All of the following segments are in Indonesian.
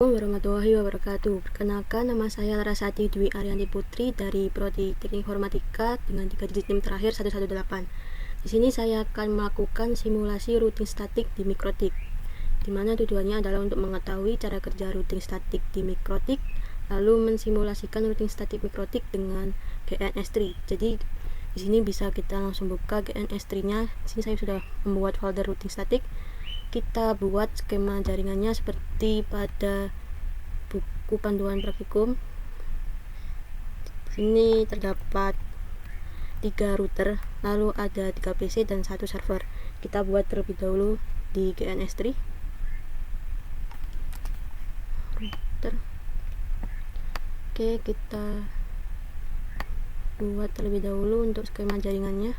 Warahmatullahi wabarakatuh. Perkenalkan, nama saya Larasati Dwi Arianti Putri dari Prodi Teknik Informatika dengan 3 digit NIM terakhir 118. Di sini saya akan melakukan simulasi routing statik di mikrotik, di mana tujuannya adalah untuk mengetahui cara kerja routing statik di mikrotik, lalu mensimulasikan routing statik mikrotik dengan GNS3. Jadi di sini bisa kita langsung buka GNS3-nya. Di sini saya sudah membuat folder routing statik. Kita buat skema jaringannya seperti pada buku panduan praktikum. Di sini terdapat 3 router, lalu ada 3 PC dan 1 server. Kita buat terlebih dahulu di GNS3 router. Oke, kita buat terlebih dahulu untuk skema jaringannya.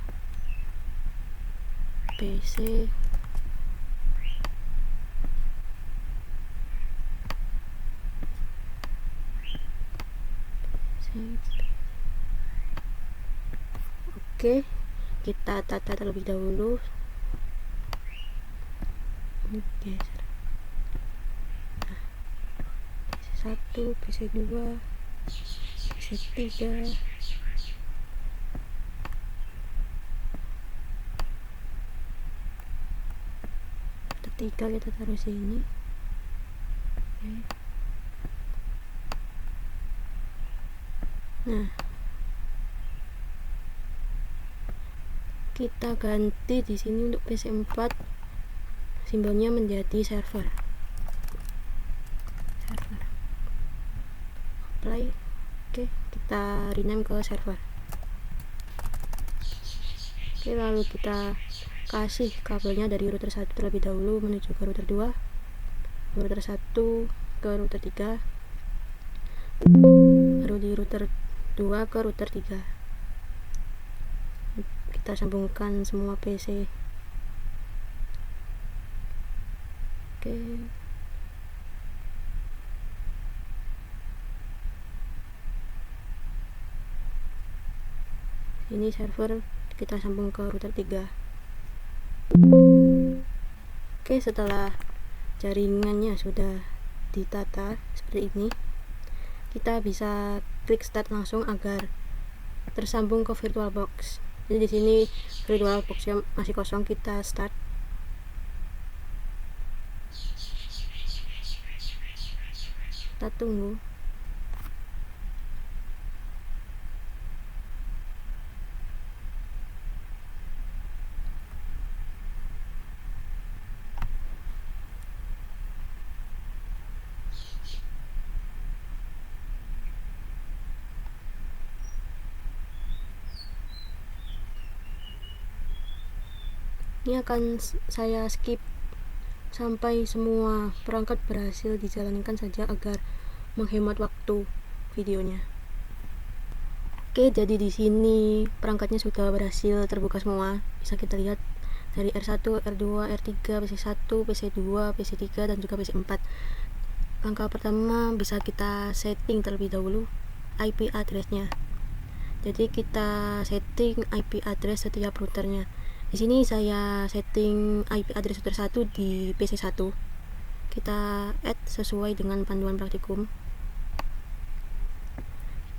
PC Oke, kita tata terlebih dahulu. Oke. PC1, PC2, PC3. Ketiga kita taruh sini. Oke. Nah, kita ganti di sini untuk PC4 simbolnya menjadi server. Apply. Oke, kita rename ke server. Oke, lalu kita kasih kabelnya dari router 1 terlebih dahulu menuju ke router 2, router 1 ke router 3, baru di router 2 ke router 3. Kita sambungkan semua PC. Oke. Ini server kita sambung ke router 3. Oke, setelah jaringannya sudah ditata seperti ini, kita bisa klik start langsung agar tersambung ke VirtualBox. Jadi di sini VirtualBox-nya masih kosong, kita start. Kita tunggu. Ini akan saya skip sampai semua perangkat berhasil dijalankan saja agar menghemat waktu videonya. Oke, jadi di sini perangkatnya sudah berhasil terbuka semua. Bisa kita lihat dari R1, R2, R3, PC1, PC2, PC3 dan juga PC4. Langkah pertama bisa kita setting terlebih dahulu IP address-nya. Jadi kita setting IP address setiap routernya. Di sini saya setting IP address router 1 di PC1. Kita add sesuai dengan panduan praktikum.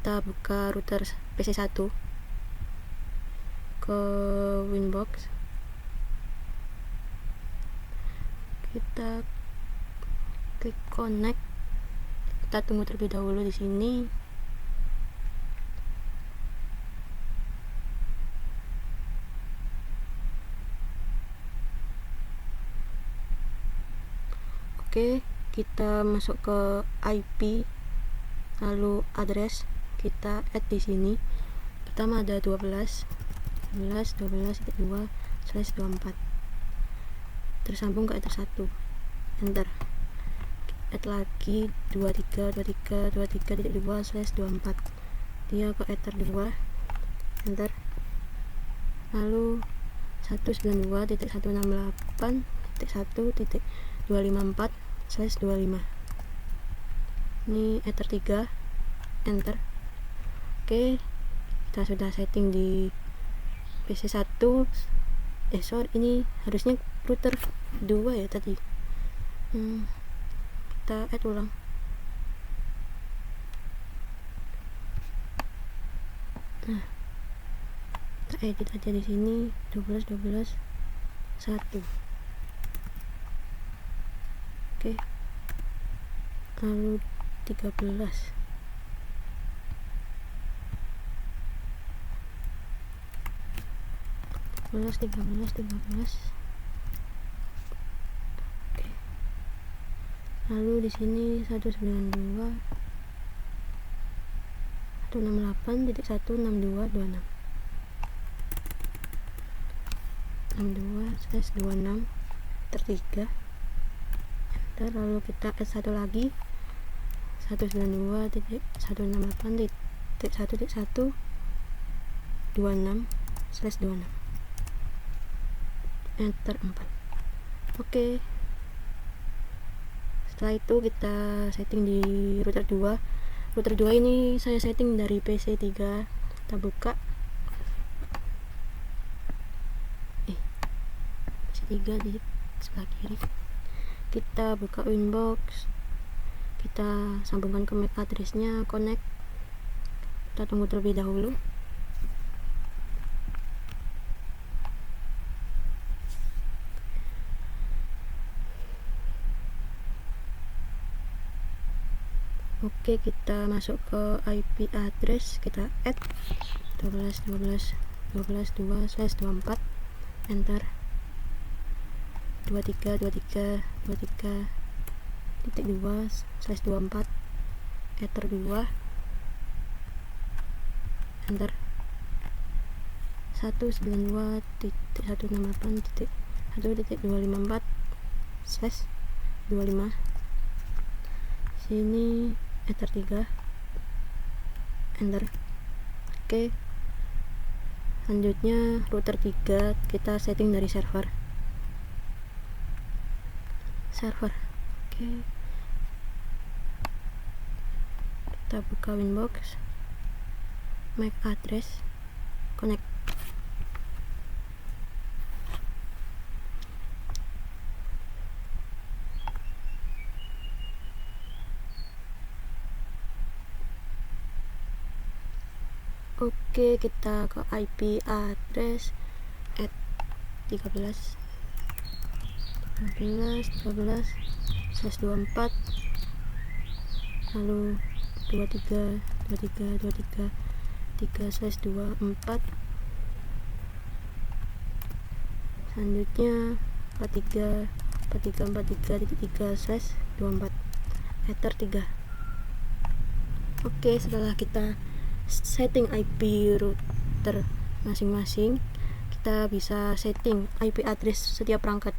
Kita buka router PC1 ke Winbox. Kita klik connect. Kita tunggu terlebih dahulu di sini. Oke, kita masuk ke IP, lalu address kita add di sini. Pertama ada 12.12.2/24 tersambung ke ether 1. Enter. Add lagi 23.23.2/24 dia ke ether 2. Enter. Lalu 192.168.1.254/25. Ini ether 3. Enter. Oke, kita sudah setting di PC1. Sorry, ini harusnya router 2 ya tadi. Kita add ulang. Nah, kita edit aja di sini 12 12 1. Oke. Lalu 13. Oke. Lalu di sini 192 168.16226 62/26 3. Lalu kita add satu lagi 192.168.1.126/26 enter 4. Oke. Setelah itu kita setting di router 2. Router 2 ini saya setting dari PC 3. Kita buka PC 3 di sebelah kiri. Kita buka Winbox, kita sambungkan ke MAC address-nya, connect. Kita tunggu terlebih dahulu. Oke, kita masuk ke IP address, kita add 12.12.12.2/24 enter 23.23.23.2/24 enter 2 enter 192.168.1.254/25 sini enter 3 enter. Oke, selanjutnya router 3 kita setting dari server. Oke, kita buka Winbox, MAC address, connect. Oke, kita ke IP address add 13/12/24 lalu 23.23.23.3/24 selanjutnya 43.43.43.3/24 enter 3. Oke, setelah kita setting IP router masing-masing, kita bisa setting IP address setiap perangkat.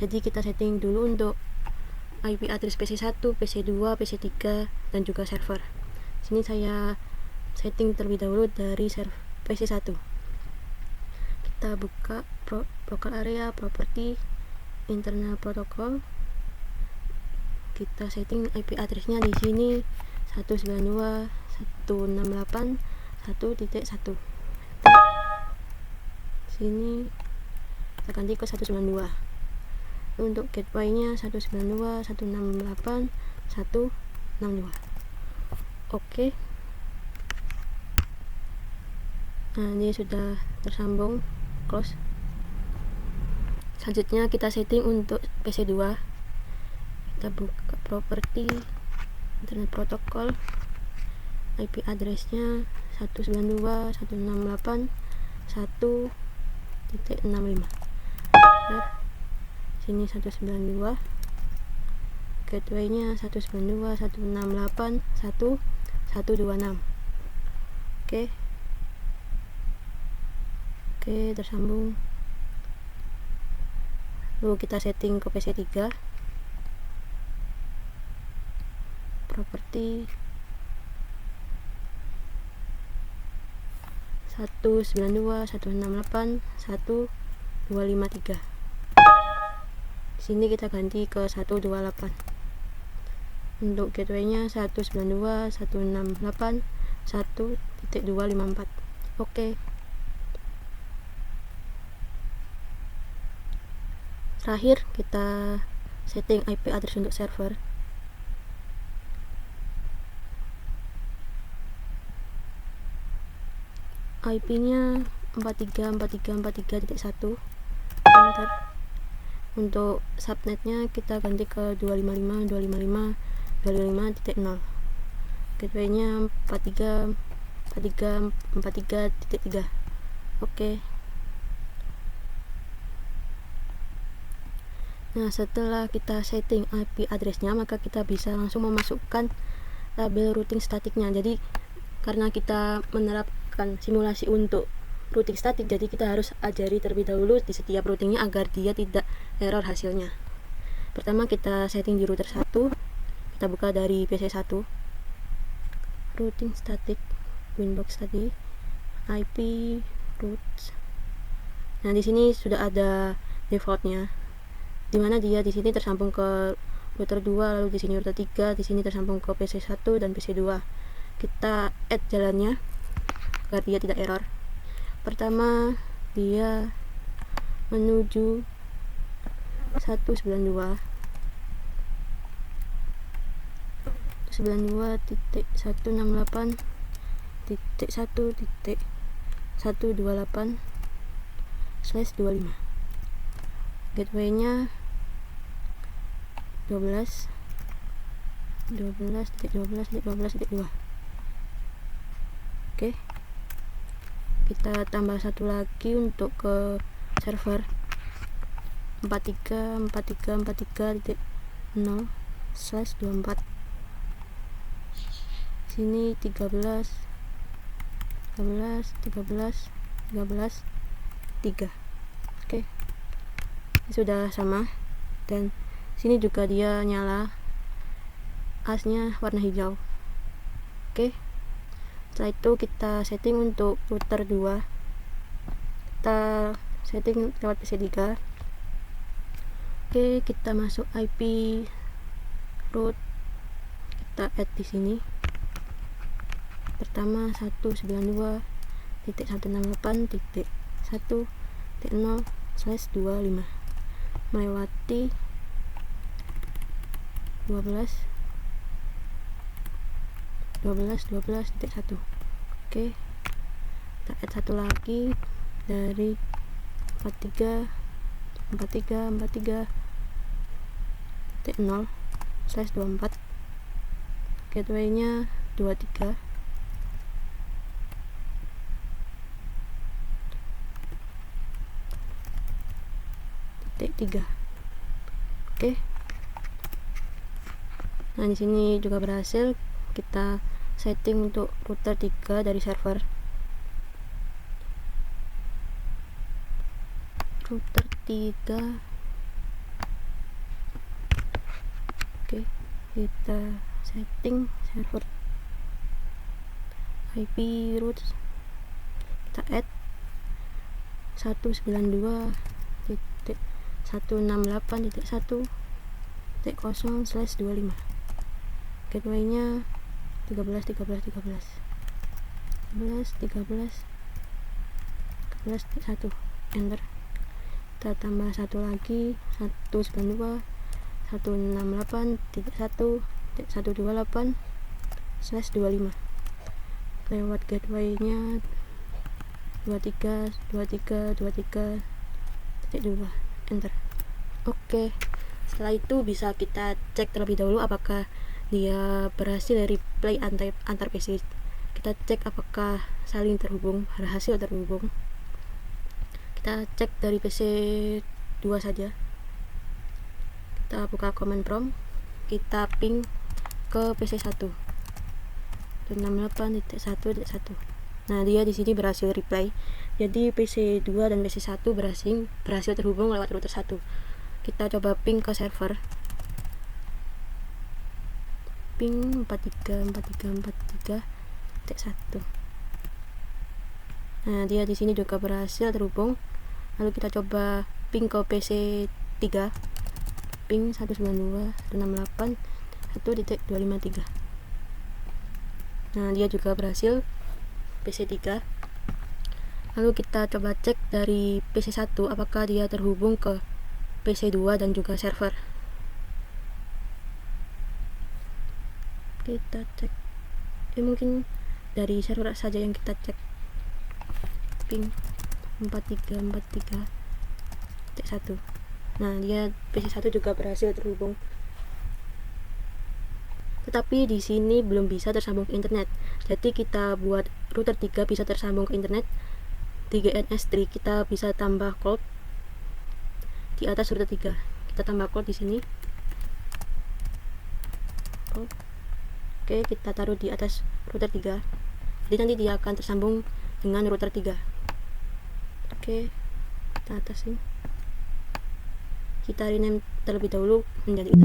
Jadi kita setting dulu untuk IP address PC1, PC2, PC3 dan juga server. Sini saya setting terlebih dahulu dari PC1. Kita buka local area, property, internal protocol. Kita setting IP address-nya di sini 192.168.1.1. Sini kita ganti ke 192. Untuk gateway-nya 192.168.1.62. Oke. Nah, ini sudah tersambung, close. Selanjutnya kita setting untuk PC2. Kita buka property, internet protocol, IP address-nya 192.168.1.65. Sini 192, gateway-nya 192.168.1.126. Oke, tersambung. Lalu kita setting ke PC3, property 192.168.1.253. Sini kita ganti ke 128. Untuk gateway-nya 192.168.1.254. Oke. Terakhir kita setting IP address untuk server. IP-nya 434343.1. Enter. Untuk subnetnya kita ganti ke 255.255.255.0. Gateway-nya 434343.3. Oke. Nah, setelah kita setting IP address-nya, maka kita bisa langsung memasukkan tabel routing statiknya. Jadi karena kita menerapkan simulasi untuk routing statik, jadi kita harus ajari terlebih dahulu di setiap routingnya agar dia tidak error hasilnya. Pertama kita setting di router 1. Kita buka dari PC 1. Routing static Winbox tadi, IP routes. Nah, di sini sudah ada defaultnya, dimana dia di sini tersambung ke router 2, lalu di sini router 3, di sini tersambung ke PC 1 dan PC 2. Kita add jalannya agar dia tidak error. Pertama, dia menuju 192.168.1.128/25. Gateway-nya 12.12.12.2. Oke, kita tambah satu lagi untuk ke server 43.43.43.0/24. Sini 13.13.13.13.3. Oke, ini sudah sama, dan sini juga dia nyala, asnya warna hijau. Oke, setelah itu kita setting untuk router 2. Kita setting lewat PC 3. Oke, kita masuk IP route, kita add di sini. Pertama 192.168.1.0/25 melewati 12.12.1. Oke, kita add satu lagi dari 43.43.43.0/24. Gateway-nya 23. Oke. Nah, di sini juga berhasil. Kita setting untuk router 3 dari server. Router 3. Oke, kita setting server IP routes. Kita add 192.168.1.0/25. Gateway-nya 13. Enter. Kita tambah satu lagi 192.168.1.128/25 lewat gateway-nya 23.23.23.2. Enter. Oke, setelah itu bisa kita cek terlebih dahulu apakah dia berhasil replay antar PC. Kita cek apakah saling terhubung, berhasil terhubung. Kita cek dari PC 2 saja. Kita buka command prompt, kita ping ke PC 1 168.1.1. Nah, dia di sini berhasil replay. Jadi PC 2 dan PC 1 berhasil terhubung lewat router 1. Kita coba ping ke server. Ping 43.43.43.1. Nah, dia di sini juga berhasil terhubung. Lalu kita coba ping ke PC 3. Ping 192.168.1.253. Nah, dia juga berhasil PC 3. Lalu kita coba cek dari PC 1 apakah dia terhubung ke PC 2 dan juga server. Kita cek. Mungkin dari server saja yang kita cek. ping 4343.1. Nah, dia PC1 juga berhasil terhubung. Tetapi di sini belum bisa tersambung ke internet. Jadi kita buat router 3 bisa tersambung ke internet. Di DNS3 kita bisa tambah cloud di atas router 3. Kita tambah cloud di sini. Oke, kita taruh di atas router 3. Jadi nanti dia akan tersambung dengan router 3. Oke, kita atasin. Kita rename terlebih dahulu menjadi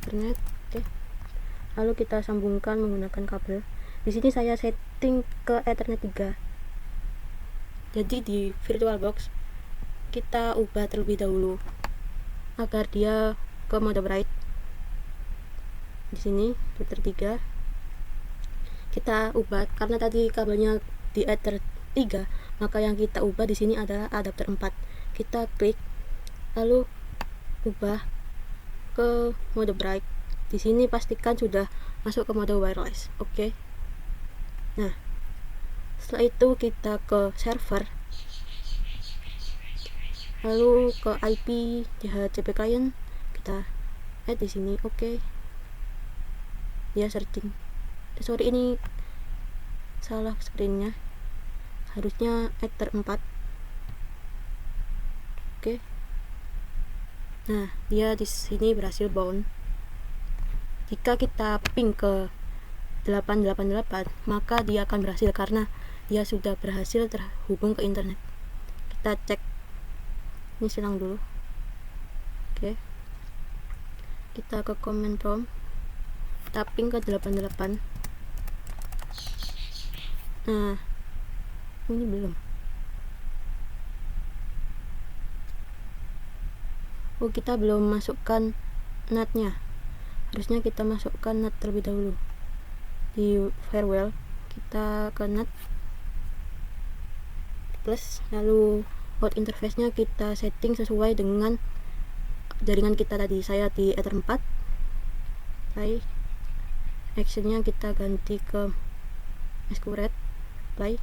internet. Oke. Lalu kita sambungkan menggunakan kabel. Di sini saya setting ke Ethernet 3. Jadi di VirtualBox kita ubah terlebih dahulu agar dia ke mode bright. Di sini router 3 kita ubah karena tadi kabelnya di Ether 3, maka yang kita ubah di sini adalah adapter 4. Kita klik lalu ubah ke mode bright. Di sini pastikan sudah masuk ke mode wireless. Oke. Nah, setelah itu kita ke server, lalu ke IP DHCP client, kita add di sini. Oke. Dia searching. Sorry, ini salah screennya. Harusnya Ether 4. Oke. Nah, dia di sini berhasil bound. Jika kita ping ke 888, maka dia akan berhasil karena dia sudah berhasil terhubung ke internet. Kita cek. Ini silang dulu. Oke. Kita ke command prompt. Kita ping ke 88. Nah, ini belum. Oh, kita belum masukkan NAT-nya. Harusnya kita masukkan NAT terlebih dahulu. Di firewall kita ke NAT plus, lalu out interface-nya kita setting sesuai dengan jaringan kita tadi. Saya di Ether 4. Play. Action-nya kita ganti ke Masquerade. Play.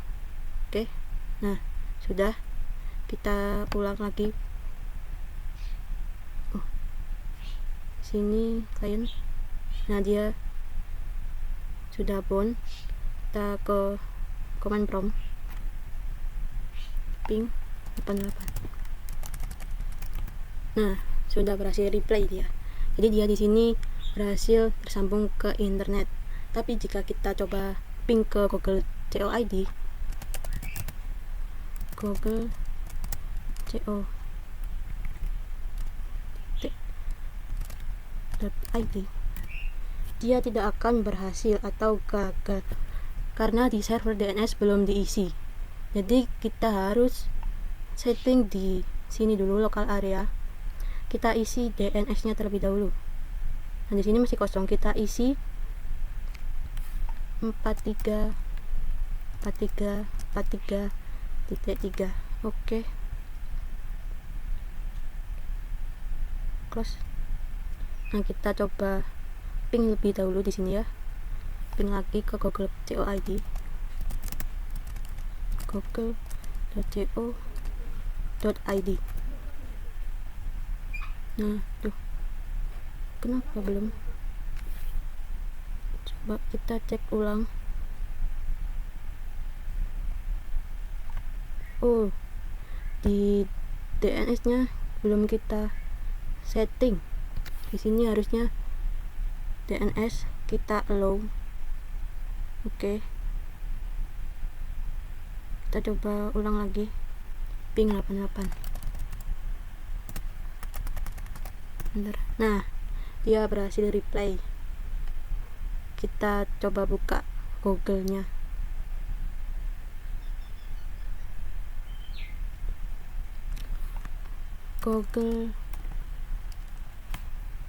Oke. Nah, sudah. Kita ulang lagi. Sini client. Nah, dia sudah bound. Kita ke command prompt, ping 88. Nah, sudah berhasil replay dia. Jadi dia di sini berhasil tersambung ke internet. Tapi jika kita coba ping ke Google COID, Google CO.id, dia tidak akan berhasil atau gagal karena di server DNS belum diisi. Jadi kita harus setting di sini dulu, local area. Kita isi DNS-nya terlebih dahulu. Nah, di sini masih kosong. Kita isi 43.3. Oke. Close. Nah, kita coba ping lebih dahulu di sini ya. Ping lagi ke Google COID. Google.co.id. Nah, tuh. Kenapa belum? Coba kita cek ulang. Oh, di DNS-nya belum kita setting. Di sini harusnya DNS kita allow. Oke. Kita coba ulang lagi. Ping 88. Bentar. Nah, dia berhasil replay. Kita coba buka Google-nya. Google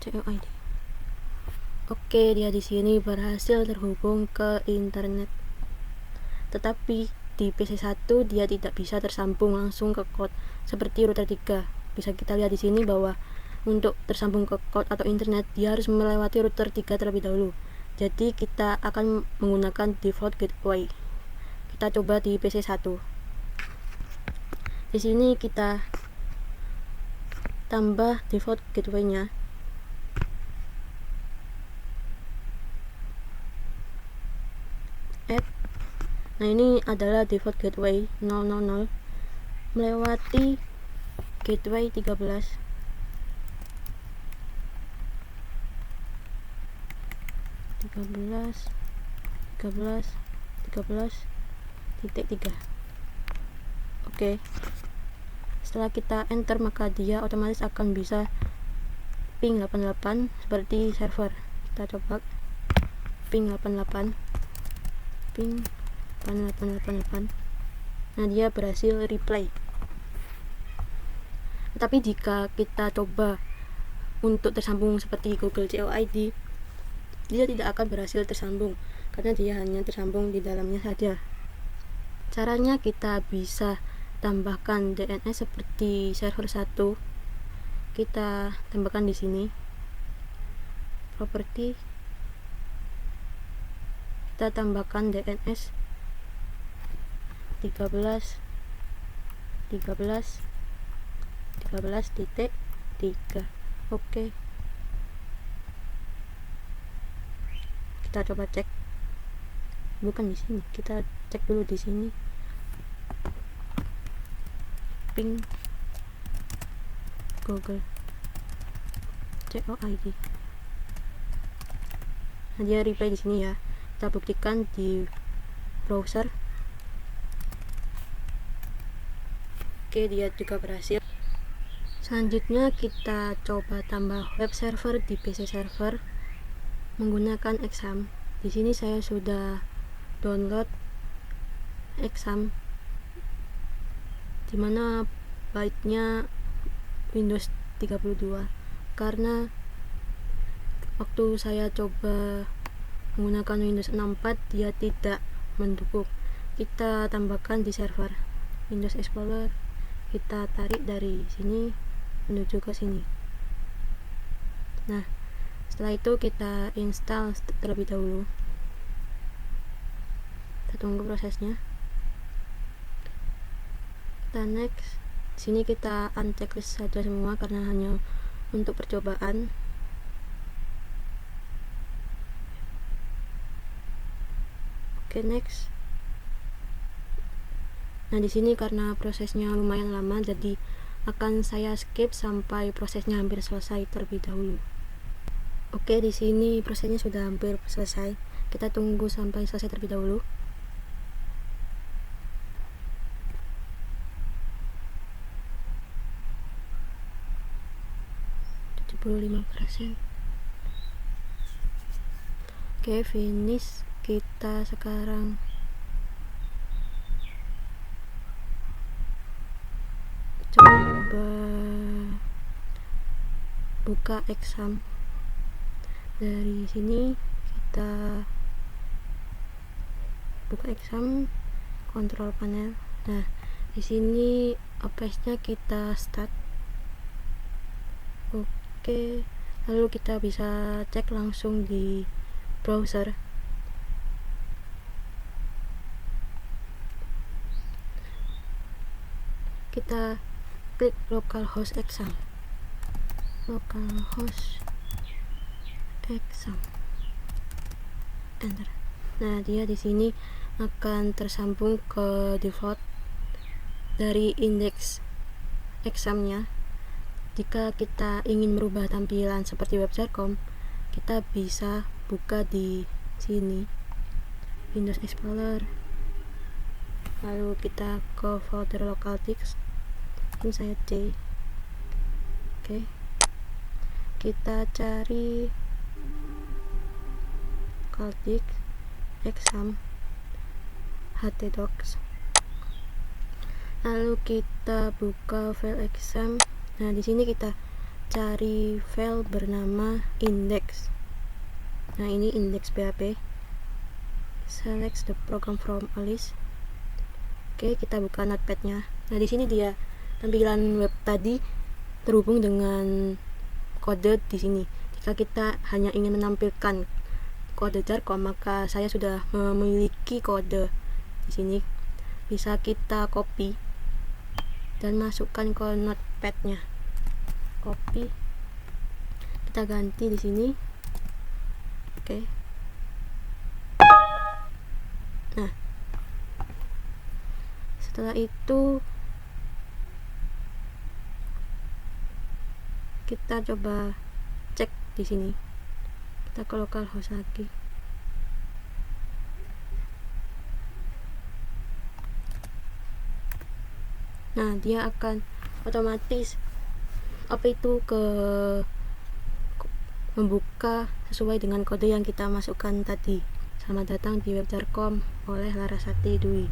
COID. Oke, dia di sini berhasil terhubung ke internet. Tetapi di PC1 dia tidak bisa tersambung langsung ke cloud seperti router 3. Bisa kita lihat di sini bahwa untuk tersambung ke cloud atau internet dia harus melewati router 3 terlebih dahulu. Jadi kita akan menggunakan default gateway. Kita kita coba di PC 1. Di sini kita tambah default gateway-nya. Add. Nah, ini adalah default gateway 000 melewati gateway 13. Titik 3. Oke. Setelah kita enter, maka dia otomatis akan bisa ping 88 seperti server. Kita coba ping 88. Nah, dia berhasil replay. Tapi jika kita coba untuk tersambung seperti Google COID, dia tidak akan berhasil tersambung karena dia hanya tersambung di dalamnya saja. Caranya kita bisa tambahkan DNS seperti server 1. Kita tambahkan di sini. Properti. Kita tambahkan DNS 13.3. Oke. Kita coba cek. Bukan di sini. Kita cek dulu di sini. Ping Google COID. Nah, dia replay di sini ya. Kita buktikan di browser. Oke, dia juga berhasil. Selanjutnya kita coba tambah web server di PC server menggunakan Exam. Di sini saya sudah download Exam, dimana byte-nya Windows 32. Karena waktu saya coba menggunakan Windows 64 dia tidak mendukung. Kita tambahkan di server Windows Explorer. Kita tarik dari sini menuju ke sini. Nah, setelah itu kita install terlebih dahulu. Kita tunggu prosesnya. Kita next. Sini kita unchecklist saja semua karena hanya untuk percobaan. Oke, next. Nah, di sini karena prosesnya lumayan lama, jadi akan saya skip sampai prosesnya hampir selesai terlebih dahulu. Oke, di sini prosesnya sudah hampir selesai. Kita tunggu sampai selesai terlebih dahulu. Oke, finish. Kita sekarang coba buka Exam. Dari sini kita buka Exam, kontrol panel. Nah, di sini Apex-nya kita start. Oke, lalu kita bisa cek langsung di browser. Kita klik localhost Exam. Enter. Nah, dia di sini akan tersambung ke default dari indeks Exam-nya. Jika kita ingin merubah tampilan seperti web.com, kita bisa buka di sini Windows Explorer. Lalu kita ke folder localdisk. Ini saya C. Oke. Kita cari localdisk Exam htdocs. Lalu kita buka file Exam. Nah, di sini kita cari file bernama index. Nah, ini index.php. Select the program from a list. Oke, kita buka notepad-nya. Nah, di sini dia tampilan web tadi terhubung dengan kode di sini. Jika kita hanya ingin menampilkan kode jargon, maka saya sudah memiliki kode di sini bisa kita copy dan masukkan ke notepadnya. Copy, kita ganti di sini. Oke. Nah, setelah itu kita coba cek di sini. Kita ke localhost lagi. Nah, dia akan otomatis membuka sesuai dengan kode yang kita masukkan tadi. Selamat datang di web Jarkom oleh Larasati Dwi.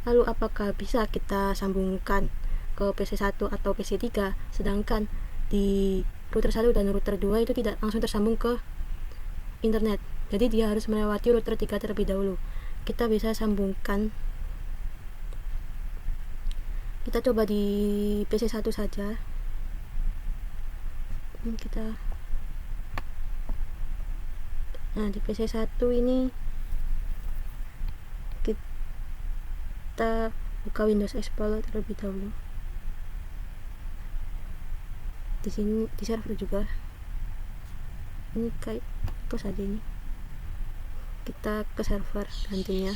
Lalu apakah bisa kita sambungkan ke PC1 atau PC3, sedangkan di router 1 dan router 2 itu tidak langsung tersambung ke internet. Jadi dia harus melewati router 3 terlebih dahulu. Kita bisa sambungkan. Kita coba di PC1 saja. Nah, di PC1 ini kita buka Windows Explorer terlebih dahulu. Di sini di server juga. Ini kayak close aja ini. Kita ke server gantinya.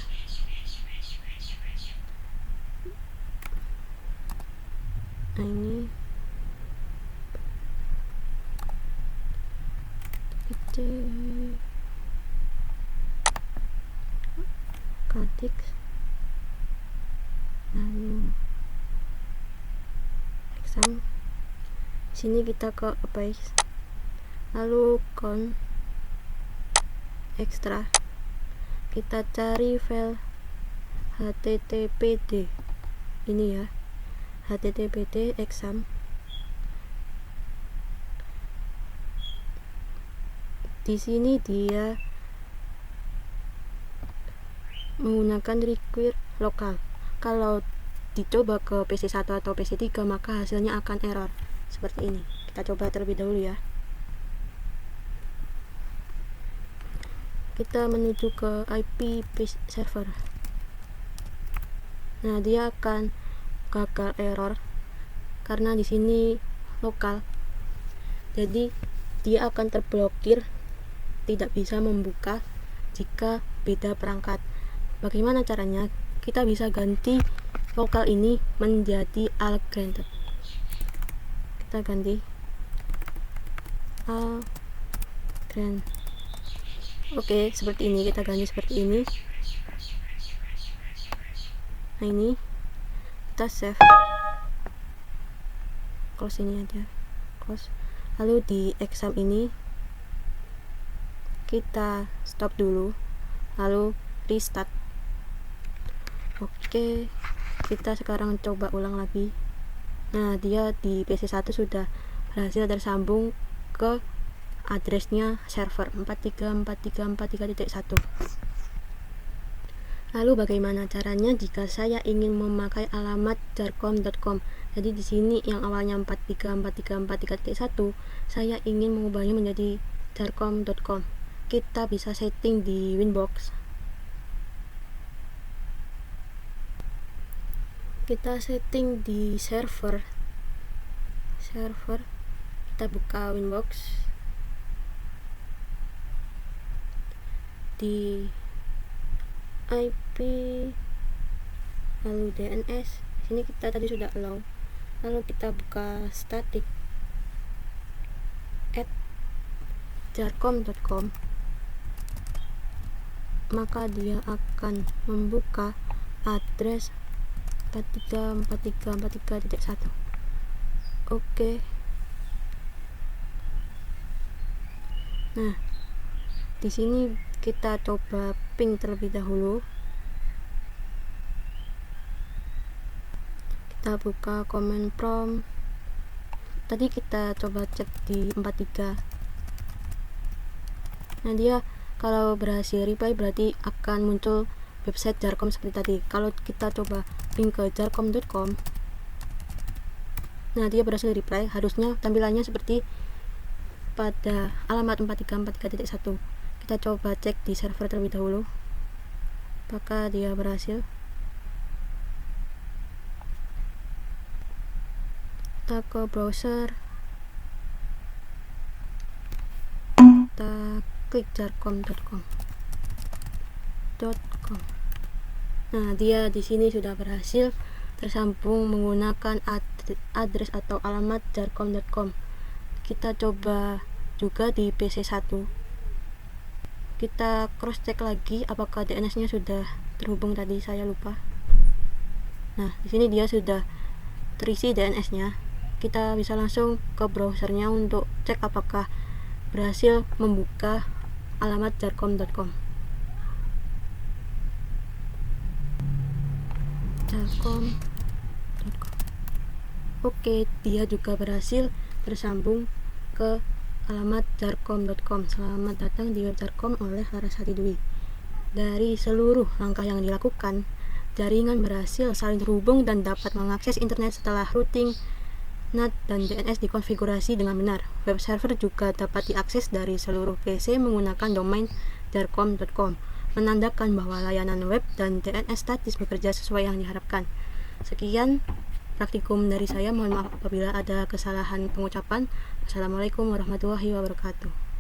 Nah, ini ketik lalu exam. Sini kita ke Apex, lalu extra, kita cari file httpd ini ya, httpd exam. Di sini dia menggunakan require lokal. Kalau dicoba ke PC1 atau PC3 maka hasilnya akan error seperti ini. Kita coba terlebih dahulu ya. Kita menuju ke IP server. Nah, dia akan gagal error karena di sini lokal. Jadi dia akan terblokir, tidak bisa membuka jika beda perangkat. Bagaimana caranya? Kita bisa ganti lokal ini menjadi all granted. Kita ganti all grant. Oke, seperti ini. Kita ganti seperti ini. Nah, ini kita save, close ini aja, close. Lalu di exam ini kita stop dulu, lalu restart. Oke, kita sekarang coba ulang lagi. Nah, dia di PC1 sudah berhasil tersambung ke addressnya server 434343.1. Lalu bagaimana caranya jika saya ingin memakai alamat jarkom.com? Jadi di sini yang awalnya 434343.1, saya ingin mengubahnya menjadi jarkom.com. Kita bisa setting di Winbox. Kita setting di server. Kita buka Winbox. Di IP lalu DNS. Sini kita tadi sudah allow. Lalu kita buka static @jarkom.com. Maka dia akan membuka address 434343.1. Oke. Nah, di sini kita coba ping terlebih dahulu. Kita buka command prompt. Tadi kita coba cek di 43. Nah, dia kalau berhasil reply berarti akan muncul website Jarkom seperti tadi. Kalau kita coba ping ke jarkom.com, nah dia berhasil reply. Harusnya tampilannya seperti pada alamat 4343.1. Kita coba cek di server terlebih dahulu. apakah dia berhasil. Kita ke browser, kita klik jarcom.com. Nah, dia di sini sudah berhasil tersambung menggunakan address atau alamat jarcom.com. Kita coba juga di PC1. Kita cross check lagi apakah DNS-nya sudah terhubung, tadi saya lupa. Nah, di sini dia sudah terisi DNS-nya. Kita bisa langsung ke browsernya untuk cek apakah berhasil membuka alamat jarcom.com. Oke, dia juga berhasil tersambung ke alamat jarcom.com. Selamat datang di web Jarcom oleh Larasati Dwi. Dari seluruh langkah yang dilakukan, jaringan berhasil saling terhubung dan dapat mengakses internet setelah routing, NAT, dan DNS dikonfigurasi dengan benar. Web server juga dapat diakses dari seluruh PC menggunakan domain jarcom.com, menandakan bahwa layanan web dan DNS statis bekerja sesuai yang diharapkan. Sekian praktikum dari saya. Mohon maaf apabila ada kesalahan pengucapan. Wassalamualaikum warahmatullahi wabarakatuh.